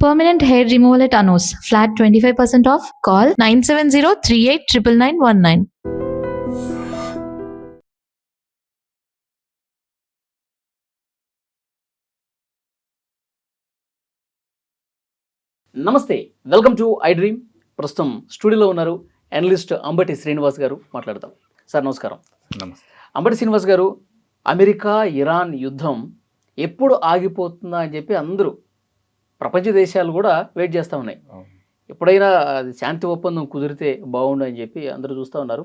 Permanent hair removal at Anos. Flat 25% off. Call 970-389919. నమస్తే, welcome to I dream. ప్రస్తుతం స్టూడియోలో ఉన్నారు అనలిస్ట్ అంబటి శ్రీనివాస్ గారు. మాట్లాడదాం. సార్ నమస్కారం. నమస్తే. అంబటి శ్రీనివాస్ గారు, అమెరికా ఇరాన్ యుద్ధం ఎప్పుడు ఆగిపోతుందా అని చెప్పి అందరూ ప్రపంచ దేశాలు కూడా వెయిట్ చేస్తూ ఉన్నాయి. ఎప్పుడైనా అది శాంతి ఒప్పందం కుదిరితే బాగుండు అని చెప్పి అందరూ చూస్తూ ఉన్నారు.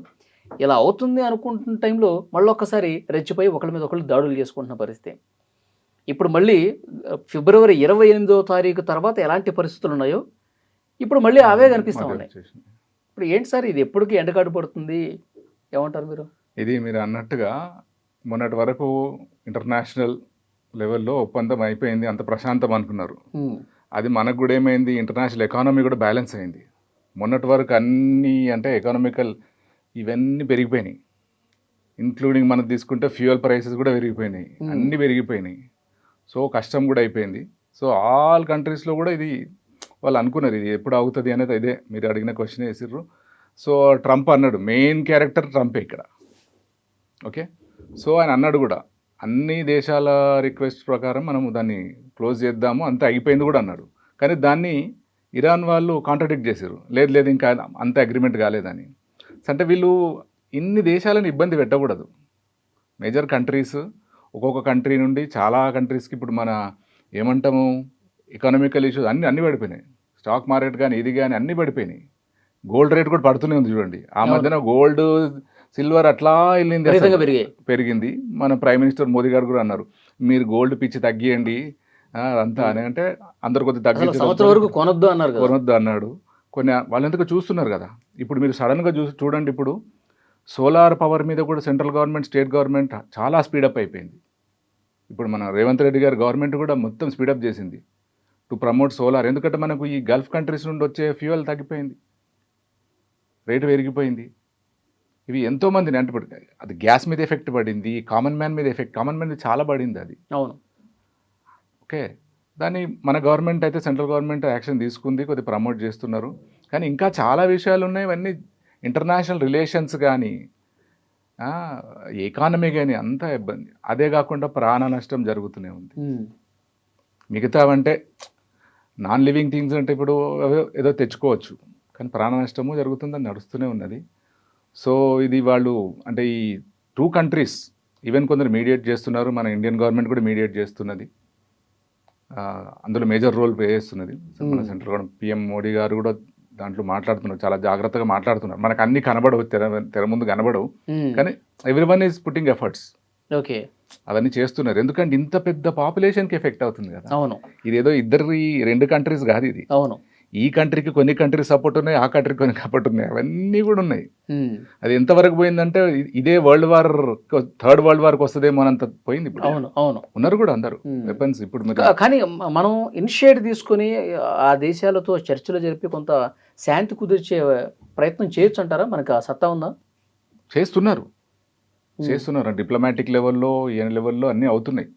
ఇలా అవుతుంది అనుకుంటున్న టైంలో మళ్ళీ ఒక్కసారి రెచ్చిపోయి ఒకళ్ళ మీద ఒకళ్ళు దాడులు చేసుకుంటున్న పరిస్థితి. ఇప్పుడు మళ్ళీ ఫిబ్రవరి 28వ తారీఖు తర్వాత ఎలాంటి పరిస్థితులు ఉన్నాయో ఇప్పుడు మళ్ళీ అవే కనిపిస్తూ ఉన్నాయి. ఇప్పుడు ఏంటి సార్, ఇది ఎప్పటికీ ఎండకాడు పడుతుంది, ఏమంటారు మీరు? ఇది మీరు అన్నట్టుగా మొన్నటి వరకు ఇంటర్నేషనల్ లెవెల్లో ఒప్పందం అయిపోయింది, అంత ప్రశాంతం అనుకున్నారు. అది మనకు కూడా ఏమైంది, ఇంటర్నేషనల్ ఎకానమీ కూడా బ్యాలెన్స్ అయింది. మొన్నటి వరకు అన్నీ అంటే ఎకనామికల్ ఇవన్నీ పెరిగిపోయినాయి, ఇంక్లూడింగ్ మనం తీసుకుంటే ఫ్యూయల్ ప్రైసెస్ కూడా పెరిగిపోయినాయి, అన్నీ పెరిగిపోయినాయి. సో కష్టం కూడా అయిపోయింది. సో ఆల్ కంట్రీస్లో కూడా ఇది వాళ్ళు అనుకున్నారు ఇది ఎప్పుడు అవుతుంది అనేది. ఇదే మీరు అడిగిన క్వశ్చన్ వేసిర్రు. సో ట్రంప్ అన్నాడు, మెయిన్ క్యారెక్టర్ ట్రంపే ఇక్కడ. ఓకే, సో ఆయన అన్నాడు కూడా అన్ని దేశాల రిక్వెస్ట్ ప్రకారం మనం దాన్ని క్లోజ్ చేద్దాము, అంతే అయిపోయింది కూడా అన్నాడు. కానీ దాన్ని ఇరాన్ వాళ్ళు కాంట్రడిక్ట్ చేశారు, లేదు లేదు ఇంకా అంత అగ్రిమెంట్ కాలేదని. అంటే వీళ్ళు ఇన్ని దేశాలను ఇబ్బంది పెట్టకూడదు. మేజర్ కంట్రీస్, ఒక్కొక్క కంట్రీ నుండి చాలా కంట్రీస్కి ఇప్పుడు మన ఏమంటాము ఎకనామికల్ ఇష్యూస్ అన్నీ పడిపోయినాయి. స్టాక్ మార్కెట్ కానీ ఇది కానీ అన్నీ పడిపోయినాయి. గోల్డ్ రేట్ కూడా పడుతూనే ఉంది చూడండి. ఆ మధ్యన గోల్డ్ సిల్వర్ అట్లా వెళ్ళింది, పెరిగింది. మన ప్రైమ్ మినిస్టర్ మోదీ గారు కూడా అన్నారు, మీరు గోల్డ్ పిచ్చి తగ్గియండి అంతా అని. అంటే అందరు కొద్దిగా కొనొద్దు అన్నాడు. కొన్ని వాళ్ళు ఎందుకు చూస్తున్నారు కదా. ఇప్పుడు మీరు సడన్గా చూడండి, ఇప్పుడు సోలార్ పవర్ మీద కూడా సెంట్రల్ గవర్నమెంట్, స్టేట్ గవర్నమెంట్ చాలా స్పీడప్ అయిపోయింది. ఇప్పుడు మన రేవంత్ రెడ్డి గారి గవర్నమెంట్ కూడా మొత్తం స్పీడప్ చేసింది టు ప్రమోట్ సోలార్. ఎందుకంటే మనకు ఈ గల్ఫ్ కంట్రీస్ నుండి వచ్చే ఫ్యూయల్ తగ్గిపోయింది, రేటు పెరిగిపోయింది. ఇవి ఎంతోమందిని అంటే అది గ్యాస్ మీద ఎఫెక్ట్ పడింది, కామన్ మ్యాన్ మీద కామన్ మ్యాన్ మీద చాలా పడింది అది. అవును. ఓకే, దాన్ని మన గవర్నమెంట్ అయితే సెంట్రల్ గవర్నమెంట్ యాక్షన్ తీసుకుంది, కొద్దిగా ప్రమోట్ చేస్తున్నారు. కానీ ఇంకా చాలా విషయాలు ఉన్నాయి. ఇవన్నీ ఇంటర్నేషనల్ రిలేషన్స్ కానీ ఎకానమీ కానీ అంతా ఇబ్బంది. అదే కాకుండా ప్రాణ నష్టం జరుగుతూనే ఉంది. మిగతావంటే నాన్ లివింగ్ థింగ్స్ అంటే ఇప్పుడు ఏదో తెచ్చుకోవచ్చు, కానీ ప్రాణ నష్టము జరుగుతుందని నడుస్తూనే ఉన్నది. సో ఇది వాళ్ళు అంటే ఈ 2 కంట్రీస్ ఈవెన్ కొందరు మీడియేట్ చేస్తున్నారు, మన ఇండియన్ గవర్నమెంట్ కూడా మీడియేట్ చేస్తున్నది, అందులో మేజర్ రోల్ ప్లే చేస్తున్నది. మన సెంట్రల్ గవర్నమెంట్ పిఎం మోడీ గారు కూడా దాంట్లో మాట్లాడుతున్నారు, చాలా జాగ్రత్తగా మాట్లాడుతున్నారు. మనకు అన్ని కనబడవు, తెర ముందు కనబడవు, కానీ everyone is putting efforts. Okay, అవన్నీ చేస్తున్నారు. ఎందుకంటే ఇంత పెద్ద పాపులేషన్కి ఎఫెక్ట్ అవుతుంది కదా. అవును, ఇదేదో 2 కంట్రీస్ కాదు ఇది. అవును, ఈ కంట్రీకి కొన్ని కంట్రీస్ సపోర్ట్ ఉన్నాయి, ఆ కంట్రీకి కొన్ని సపోర్ట్ ఉన్నాయి, అవన్నీ కూడా ఉన్నాయి. అది ఎంతవరకు పోయిందంటే ఇదే థర్డ్ వరల్డ్ వార్కి వస్తుందేమో అనంత పోయింది ఇప్పుడు. అవును, అవును, ఉన్నారు కూడా అందరూ వెపన్స్ ఇప్పుడు. కానీ మనం ఇనిషియేట్ తీసుకుని ఆ దేశాలతో చర్చలు జరిపి కొంత శాంతి కుదిర్చే ప్రయత్నం చేయొచ్చు అంటారా? మనకు ఆ సత్తా ఉందా? చేస్తున్నారు. డిప్లొమాటిక్ లెవెల్లో, ఏ లెవెల్లో అన్నీ అవుతున్నాయి.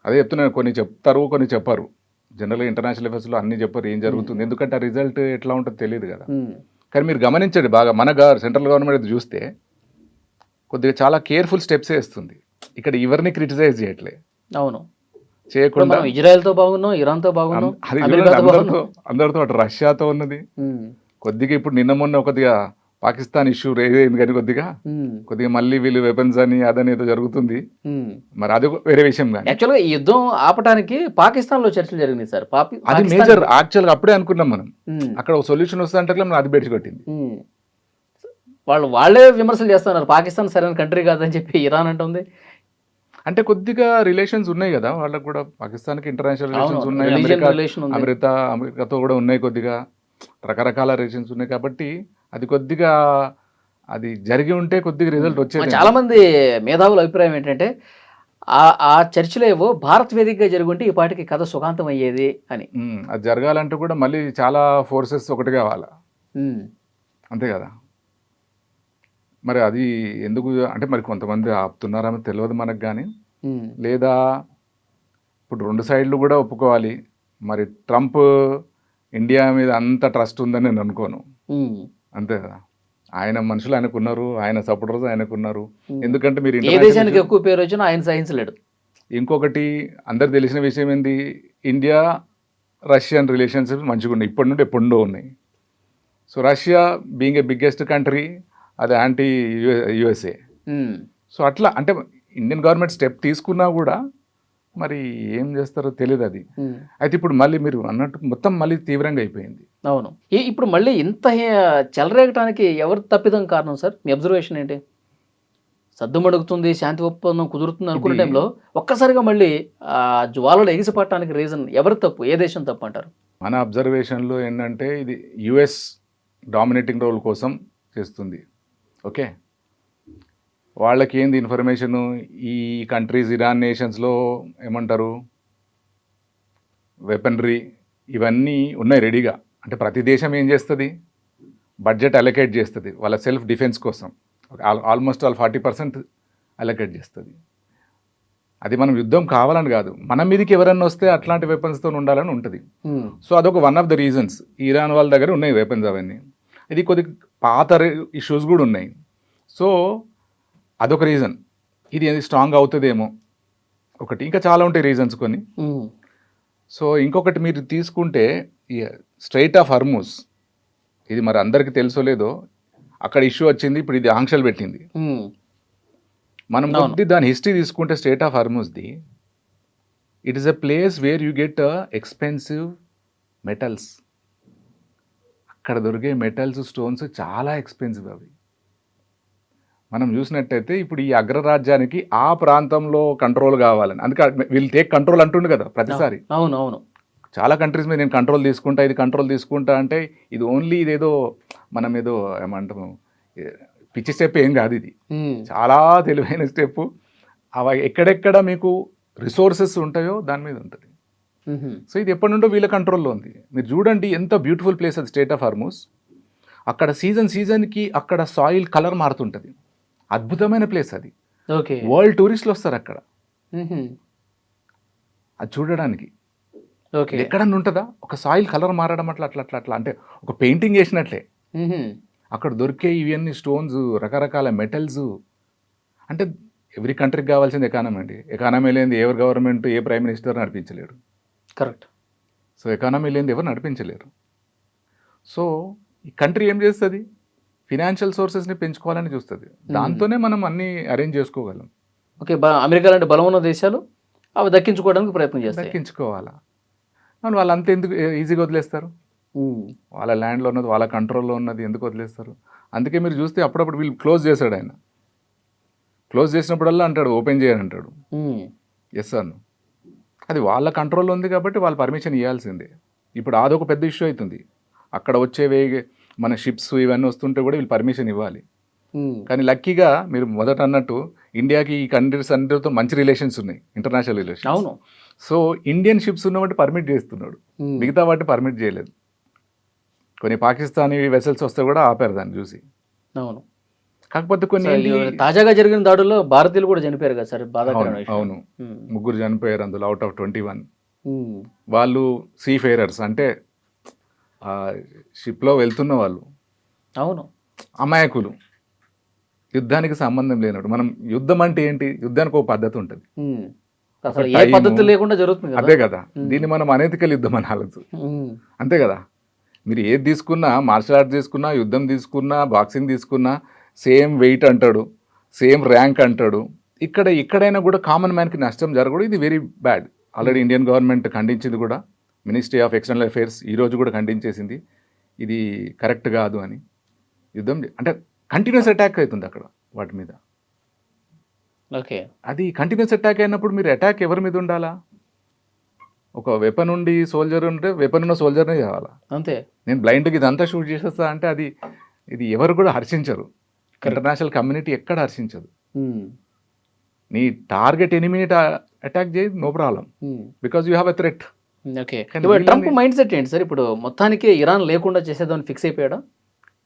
అదే చెప్తున్నారు, కొన్ని చెప్తారు, కొన్ని చెప్పారు. జనరల్గా ఇంటర్నేషనల్ అఫేర్స్లో అన్నీ చెప్పారు ఏం జరుగుతుంది, ఎందుకంటే ఆ రిజల్ట్ ఎట్లా ఉంటుందో తెలియదు కదా. కానీ మీరు గమనించండి బాగా, మన సెంట్రల్ గవర్నమెంట్ చూస్తే కొద్దిగా చాలా కేర్ఫుల్ స్టెప్స్ వేస్తుంది. ఇక్కడ ఎవరిని క్రిటిసైజ్ చేయట్లే. అవును, చేయకుండా ఇజ్రాయెల్తో బాగున్నాం, ఇరాన్తో బాగున్నాం, అందరితో అటు రష్యాతో ఉన్నది. కొద్దిగా ఇప్పుడు నిన్న మొన్న కొద్దిగా పాకిస్తాన్ ఇష్యూ రేజ్ కానీ కొద్దిగా మళ్ళీ వీళ్ళు వెపన్స్ అని అదని ఏదో జరుగుతుంది. మరి అది వేరే విషయం. కానీ యాక్చువల్గా ఈ యుద్ధం ఆపడానికి పాకిస్తాన్ లో చర్చలు జరిగినాయి సార్. అది మేజర్. యాక్చువల్గా అప్పుడే అనుకున్నాం మనం, అక్కడ ఒక సొల్యూషన్ వస్తే అంటే మనం అది బెడిచి కొట్టింది. వాళ్ళే విమర్శలు చేస్తున్నారు, పాకిస్తాన్ సరైన కంట్రీ కాదని చెప్పి ఇరాన్ అంటుంది. అంటే కొద్దిగా రిలేషన్స్ ఉన్నాయి కదా వాళ్ళకు కూడా, పాకిస్తాన్కి ఇంటర్నేషనల్ రిలేషన్స్ ఉన్నాయి, అమెరికాతో కూడా ఉన్నాయి, కొద్దిగా రకరకాల రిలేషన్స్ ఉన్నాయి. కాబట్టి అది కొద్దిగా అది జరిగి ఉంటే కొద్దిగా రిజల్ట్ వచ్చేది. చాలా మంది మేధావుల అభిప్రాయం ఏంటంటే ఆ చర్చలో ఏవో భారత్ వేదికగా జరుగుంటే ఈ పాటికి కథ సుఖాంతం అయ్యేది అని. అది జరగాలంటే కూడా మళ్ళీ చాలా ఫోర్సెస్ ఒకటి కావాలా, అంతే కదా. మరి అది ఎందుకు అంటే మరి కొంతమంది ఆపుతున్నారో తెలియదు మనకు. కానీ లేదా ఇప్పుడు 2 సైడ్లు కూడా ఒప్పుకోవాలి, మరి ట్రంప్ ఇండియా మీద అంత ట్రస్ట్ ఉందని నేను అనుకోను. ఉమ్. అంతే కదా, ఆయన మనుషులు ఆయనకున్నారు, ఆయన సపోర్టర్స్ ఆయనకున్నారు. ఎందుకంటే మీరు ఏ international దేశానికి issue- ఎక్కువ పేరు వచ్చినా ఆయన సహించలేడు. ఇంకొకటి అందరికి తెలిసిన విషయం ఏంది, ఇండియా రష్యన్ రిలేషన్షిప్స్ మంచిగా ఉన్నాయి, ఇప్పటి నుండి ఎప్పుడో ఉన్నాయి. So Russia being a biggest country, అది యాంటీ యుఎస్ఏ. ఉమ్. సో అట్లా అంటే ఇండియన్ గవర్నమెంట్ స్టెప్ తీసుకున్నా కూడా మరి ఏం చేస్తారో తెలియదు అది. ఉమ్. అయితే ఇప్పుడు మళ్ళీ మీరు అన్నట్టు మొత్తం మళ్ళీ తీవ్రంగా అయిపోయింది. అవును. ఇప్పుడు మళ్ళీ ఇంత చెలరేగటానికి ఎవరు తప్పిదం కారణం సార్? మీ అబ్జర్వేషన్ ఏంటి? సద్దుమడుగుతుంది, శాంతి ఒప్పందం కుదురుతుంది అనుకున్న ఇది- టైంలో ఒక్కసారిగా మళ్ళీ ఆ జ్వాలలు ఎగిసిపట్టడానికి రీజన్ ఎవరు తప్పు? ఏ దేశం తప్పు అంటారు? మన అబ్జర్వేషన్లో ఏంటంటే ఇది యుఎస్ డామినేటింగ్ రోల్ కోసం చేస్తుంది. ఓకే, వాళ్ళకి ఏంది ఇన్ఫర్మేషను, ఈ కంట్రీస్ ఇరాన్ నేషన్స్లో ఏమంటారు వెపనరీ ఇవన్నీ ఉన్నాయి రెడీగా. అంటే ప్రతి దేశం ఏం చేస్తుంది, బడ్జెట్ అలొకేట్ చేస్తుంది వాళ్ళ సెల్ఫ్ డిఫెన్స్ కోసం. ఆల్మోస్ట్ 40% అలొకేట్ చేస్తుంది. అది మనం యుద్ధం కావాలని కాదు, మన మీదకి ఎవరన్నా వస్తే అట్లాంటి వెపన్స్తో ఉండాలని ఉంటుంది. సో అదొక one of the reasons. Iran వాళ్ళ దగ్గర ఉన్నాయి వెపన్స్ అవన్నీ. ఇది కొద్ది పాత ఇష్యూస్ కూడా ఉన్నాయి. సో అదొక రీజన్. ఇది స్ట్రాంగ్ అవుతుందేమో ఒకటి, ఇంకా చాలా ఉంటాయి రీజన్స్ కొన్ని. సో ఇంకొకటి మీరు తీసుకుంటే స్ట్రైట్ ఆఫ్ హర్మూజ్, ఇది మరి అందరికీ తెలుసో లేదో, అక్కడ ఇష్యూ వచ్చింది, ఇప్పుడు ఇది ఆంక్షలు పెట్టింది. మనం కొద్ది దాని హిస్టరీ తీసుకుంటే స్ట్రైట్ ఆఫ్ హర్మూజ్ది, it is a place where you get expensive metals. అక్కడ దొరికే మెటల్స్, స్టోన్స్ చాలా ఎక్స్పెన్సివ్ అవి. మనం చూసినట్టయితే ఇప్పుడు ఈ అగ్రరాజ్యానికి ఆ ప్రాంతంలో కంట్రోల్ కావాలని, అందుకే వీళ్ళు టేక్ కంట్రోల్ అంటుండు కదా ప్రతిసారి. అవును అవును. చాలా కంట్రీస్ మీద నేను కంట్రోల్ తీసుకుంటా, ఇది కంట్రోల్ తీసుకుంటా అంటే ఇది ఓన్లీ ఇదేదో మనం ఏదో ఏమంటాము పిచ్చి స్టెప్ ఏం కాదు, ఇది చాలా తెలివైన స్టెప్. అవి ఎక్కడెక్కడ మీకు రిసోర్సెస్ ఉంటాయో దాని మీద ఉంటుంది. సో ఇది ఎప్పటి నుండో వీళ్ళ కంట్రోల్లో ఉంది. మీరు చూడండి ఎంత బ్యూటిఫుల్ ప్లేస్ అది స్ట్రైట్ ఆఫ్ హర్మూజ్. అక్కడ సీజన్కి అక్కడ సాయిల్ కలర్ మారుతుంటుంది, అద్భుతమైన ప్లేస్ అది. ఓకే. వరల్డ్ టూరిస్టులు వస్తారు అక్కడ అది చూడడానికి. ఓకే. ఎక్కడన్నా ఉంటుందా ఒక సాయిల్ కలర్ మారడం అట్లా అట్లా అట్లా అట్లా, అంటే ఒక పెయింటింగ్ వేసినట్లే. అక్కడ దొరికే ఇవన్నీ స్టోన్స్, రకరకాల మెటల్స్. అంటే ఎవ్రీ కంట్రీకి కావాల్సింది ఎకానమీ అండి. ఎకానమీ లేనిది ఎవరు గవర్నమెంట్, ఏ ప్రైమ్ మినిస్టర్ నడిపించలేడు. కరెక్ట్. సో ఎకానమీ లేనిది ఎవరు నడిపించలేరు. సో ఈ కంట్రీ ఏం చేస్తుంది, ఫినాన్షియల్ సోర్సెస్ని పెంచుకోవాలని చూస్తుంది. దాంతోనే మనం అన్నీ అరేంజ్ చేసుకోగలం. ఓకే. అమెరికా లాంటి బలం ఉన్న దేశాలు అవి దక్కించుకోవడానికి ప్రయత్నం చేస్తాయి. దక్కించుకోవాలా, వాళ్ళంతా ఎందుకు ఈజీగా వదిలేస్తారు? వాళ్ళ ల్యాండ్లో ఉన్నది, వాళ్ళ కంట్రోల్లో ఉన్నది ఎందుకు వదిలేస్తారు? అందుకే మీరు చూస్తే అప్పుడప్పుడు వీళ్ళు క్లోజ్ చేశాడు ఆయన. క్లోజ్ చేసినప్పుడల్లా అంటాడు ఓపెన్ చేయని అంటాడు. ఎస్ అను, అది వాళ్ళ కంట్రోల్లో ఉంది కాబట్టి వాళ్ళు పర్మిషన్ ఇవ్వాల్సిందే. ఇప్పుడు అదొక పెద్ద ఇష్యూ అవుతుంది. అక్కడ వచ్చేవే మన షిప్స్ ఇవన్నీ వస్తుంటే కూడా వీళ్ళు పర్మిషన్ ఇవ్వాలి. కానీ లక్కీగా మీరు మొదట అన్నట్టు ఇండియాకి ఈ కంట్రీస్ అందరితో మంచి రిలేషన్స్ ఉన్నాయి, ఇంటర్నేషనల్ రిలేషన్స్. అవును. సో ఇండియన్ షిప్స్ ఉన్నవాటి పర్మిట్ చేస్తున్నాడు, మిగతా వాటి పర్మిట్ చేయలేదు. కొన్ని పాకిస్తానీ వెసల్స్ వస్తే కూడా ఆపారు దాన్ని చూసి. అవును. కాకపోతే కొన్ని తాజాగా జరిగిన దాడుల్లో భారతీయులు కూడా చనిపోయారు కదా సార్, బాధాకరమైన విషయం. అవును, 3 చనిపోయారు అందులో అవుట్ ఆఫ్ 21. వాళ్ళు సీ ఫేరర్స్, అంటే షిప్లో వెళ్తున్న వాళ్ళు. అవును. అమాయకులు, యుద్ధానికి సంబంధం లేనట్టు. మనం యుద్ధం అంటే ఏంటి, యుద్ధానికి ఒక పద్ధతి ఉంటుంది, అసలు ఏ పద్ధతి లేకుండా జరుగుతుంది కదా. అదే కదా, దీన్ని మనం అనైతికల్ యుద్ధం అనాలదు. అంతే కదా, మీరు ఏది తీసుకున్నా, మార్షల్ ఆర్ట్స్ తీసుకున్నా, యుద్ధం తీసుకున్నా, బాక్సింగ్ తీసుకున్నా సేమ్ వెయిట్ అంటాడు, సేమ్ ర్యాంక్ అంటాడు. ఎక్కడైనా కూడా కామన్ మ్యాన్కి నష్టం జరగదు. ఇది very bad. Already Indian government ఖండించింది కూడా, మినిస్ట్రీ ఆఫ్ ఎక్స్టర్నల్ అఫైర్స్ ఈరోజు కూడా ఖండించేసింది, ఇది కరెక్ట్ కాదు అని. యుద్ధం అంటే కంటిన్యూస్ అటాక్ అవుతుంది అక్కడ వాటి మీద. ఓకే. అది కంటిన్యూస్ అటాక్ అయినప్పుడు మీరు అటాక్ ఎవరి మీద ఉండాలా? ఒక వెపన్ ఉండి సోల్జర్ ఉంటే వెపన్ ఉన్న సోల్జర్నే చేయాలా? అంతే. నేను బ్లైండ్గా ఇదంతా షూట్ చేసేస్తా అంటే ఇది ఎవరు కూడా హర్షించరు. ఇంటర్నేషనల్ కమ్యూనిటీ ఎక్కడ హర్షించదు. నీ టార్గెట్ ఎనిమిని అటాక్ చేయి, no problem, because you have a threat. Okay. Trump mind set ఏంటి సార్? ఇప్పుడు మొత్తానికి ఇరాన్ లేకుండా చేసేదాన్ని ఫిక్స్ అయిపోయాడా?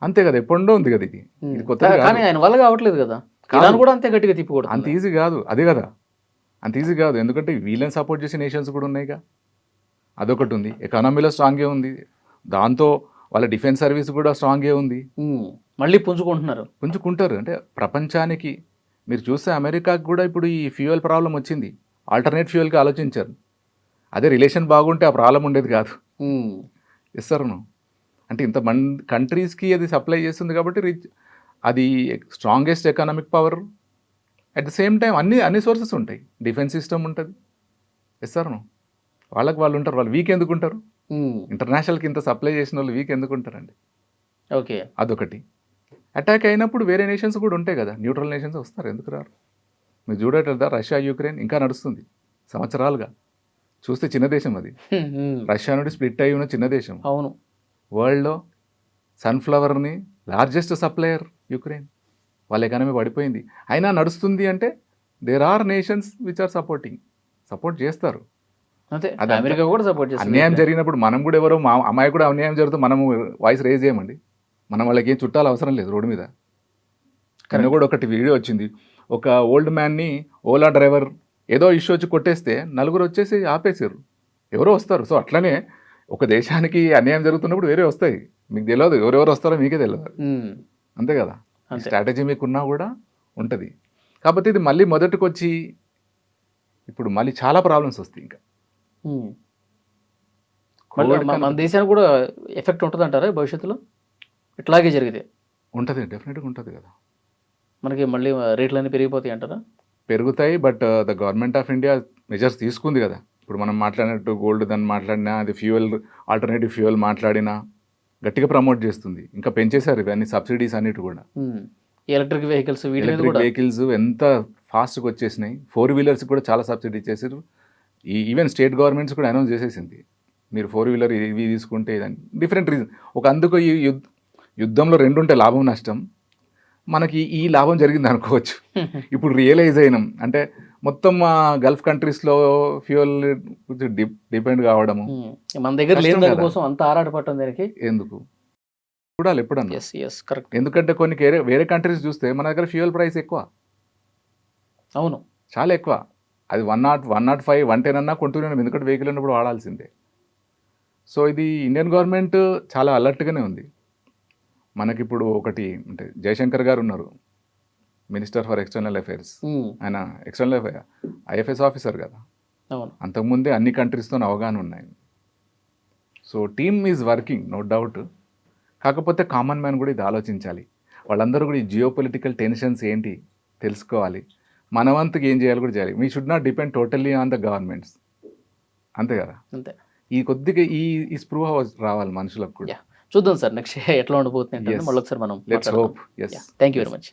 అంతే కదా, ఎప్పుడో ఉంది కదా, ఇది కొత్త. కానీ ఆయన వల్ల కావట్లేదు కదా, ఇరాన్ కూడా అంతే గట్టిగా తిప్పకూడదు. అంత ఈజీ కాదు, అదే కదా, అంత ఈజీ కాదు. ఎందుకంటే వీళ్ళని సపోర్ట్ చేసే నేషన్స్ కూడా ఉన్నాయిగా. అదొకటి ఉంది. ఎకానమీలో స్ట్రాంగే ఉంది, దాంతో వాళ్ళ డిఫెన్స్ సర్వీస్ కూడా స్ట్రాంగే ఉంది. మళ్ళీ పుంజుకుంటున్నారు. పుంజుకుంటారు. అంటే ప్రపంచానికి మీరు చూస్తే అమెరికాకి కూడా ఇప్పుడు ఈ ఫ్యూయల్ ప్రాబ్లం వచ్చింది, ఆల్టర్నేట్ ఫ్యూయల్కి ఆలోచించారు. అదే రిలేషన్ బాగుంటే ఆ ప్రాబ్లం ఉండేది కాదు. ఇస్తారును అంటే ఇంతమంది కంట్రీస్కి అది సప్లై చేస్తుంది కాబట్టి అది strongest economic power. At the same time అన్ని సోర్సెస్ ఉంటాయి, డిఫెన్స్ సిస్టమ్ ఉంటుంది. ఇస్తారును వాళ్ళకి వాళ్ళు ఉంటారు. వాళ్ళు వీక్ ఎందుకు ఉంటారు? ఇంటర్నేషనల్కి ఇంత సప్లై చేసిన వాళ్ళు వీక్ ఎందుకు ఉంటారండి? ఓకే, అదొకటి. అటాక్ అయినప్పుడు వేరే నేషన్స్ కూడా ఉంటాయి కదా, న్యూట్రల్ నేషన్స్ వస్తారు, ఎందుకు రారు? మీరు చూడట్లేదా రష్యా యుక్రెయిన్ ఇంకా నడుస్తుంది సంవత్సరాలుగా. చూస్తే చిన్న దేశం అది, రష్యా నుండి స్ప్లిట్ అయి ఉన్న చిన్న దేశం. అవును, వరల్డ్లో సన్ఫ్లవర్ని లార్జెస్ట్ సప్లయర్ యుక్రెయిన్. వాళ్ళ ఎకానమీ పడిపోయింది, అయినా నడుస్తుంది. అంటే there are nations which are support చేస్తారు. అంతే, అది అమెరికా కూడా సపోర్ట్ చేస్తుంది. అన్యాయం జరిగినప్పుడు మనం కూడా ఎవరో మా అమ్మాయి కూడా అన్యాయం జరుగుతుంది, మనము వాయిస్ రేజ్ చేయమండి. మనం వాళ్ళకి ఏం చుట్టాలు అవసరం లేదు రోడ్డు మీద. నిన్న కూడా ఒకటి వీడియో వచ్చింది, ఒక ఓల్డ్ మ్యాన్ని ఓలా డ్రైవర్ ఏదో ఇష్యూ వచ్చి కొట్టేస్తే నలుగురు వచ్చేసి ఆపేసారు, ఎవరో వస్తారు. సో అట్లనే ఒక దేశానికి అన్యాయం జరుగుతున్నప్పుడు వేరే వస్తాయి, మీకు తెలియదు ఎవరెవరు వస్తారో మీకే తెలియదు. అంతే కదా, స్ట్రాటజీ మీకున్నా కూడా ఉంటుంది. కాకపోతే ఇది మళ్ళీ మొదటికి వచ్చి ఇప్పుడు మళ్ళీ చాలా ప్రాబ్లమ్స్ వస్తాయి. ఇంకా మన దేశానికి కూడా ఎఫెక్ట్ ఉంటుంది అంటారా భవిష్యత్తులో ఇట్లాగే జరిగితే? ఉంటుంది, డెఫినెట్గా ఉంటుంది కదా. మనకి మళ్ళీ రేట్లన్నీ పెరిగిపోతాయి అంటారా? పెరుగుతాయి, but the government of India measures తీసుకుంది కదా. ఇప్పుడు మనం మాట్లాడినట్టు గోల్డ్ దాన్ని మాట్లాడినా, అది ఫ్యూయల్ ఆల్టర్నేటివ్ ఫ్యూయల్ మాట్లాడినా గట్టిగా ప్రమోట్ చేస్తుంది. ఇంకా పెంచేశారు ఇవన్నీ సబ్సిడీస్ అన్నిటి కూడా. ఎలక్ట్రిక్ వెహికల్స్, ఎలక్ట్రిక్ వెహికల్స్ ఎంత ఫాస్ట్గా వచ్చేసినాయి. 4 వీలర్స్ కూడా చాలా సబ్సిడీ చేశారు. ఈవెన్ స్టేట్ గవర్నమెంట్స్ కూడా అనౌన్స్ చేసేసింది, మీరు 4 వీలర్ ఇవి తీసుకుంటే ఇదని. Different reason. అందుకు ఈ యుద్ధంలో రెండు ఉంటాయి, లాభం నష్టం. మనకి ఈ లాభం జరిగింది అనుకోవచ్చు. ఇప్పుడు రియలైజ్ అయినాం, అంటే మొత్తం గల్ఫ్ కంట్రీస్లో ఫ్యూయల్ డిపెండ్ కావడము. మన దగ్గర లేని దానికోసం అంత ఆరాటపడటం దానికి ఎందుకు చూడాలి ఎప్పుడన్నా. కరెక్ట్. ఎందుకంటే కొన్ని వేరే కంట్రీస్ చూస్తే మన దగ్గర ఫ్యూయల్ ప్రైస్ ఎక్కువ. అవును, చాలా ఎక్కువ. అది 105, 110 అన్నా కొంటున్నాం, ఎందుకంటే వెహికల్ ఉన్నప్పుడు వాడాల్సిందే. సో ఇది ఇండియన్ గవర్నమెంట్ చాలా అలర్ట్గానే ఉంది. మనకిప్పుడు ఒకటి అంటే జయశంకర్ గారు ఉన్నారు, మినిస్టర్ ఫర్ ఎక్స్టర్నల్ అఫైర్స్. ఆయన ఎక్స్టర్నల్ ఐఎఫ్ఎస్ ఆఫీసర్ కదా. అంతకుముందే అన్ని కంట్రీస్తో అవగాహన ఉన్నాయి. So team is working, no doubt. కాకపోతే కామన్ మ్యాన్ కూడా ఇది ఆలోచించాలి. వాళ్ళందరూ కూడా ఈ జియో పొలిటికల్ టెన్షన్స్ ఏంటి తెలుసుకోవాలి. మనవంతుకు ఏం చేయాలి కూడా చేయాలి. We should not depend totally on the governments. అంతే కదా. అంతే. ఈ కొద్దిగా ఈ స్పృహ రావాలి మనుషులకు కూడా. చూద్దాం సార్ నెక్స్ట్ ఎట్లా ఉండబోతుంది అంటే మళ్ళీ ఒకసారి మనం. Let's hope. yes, thank you very much.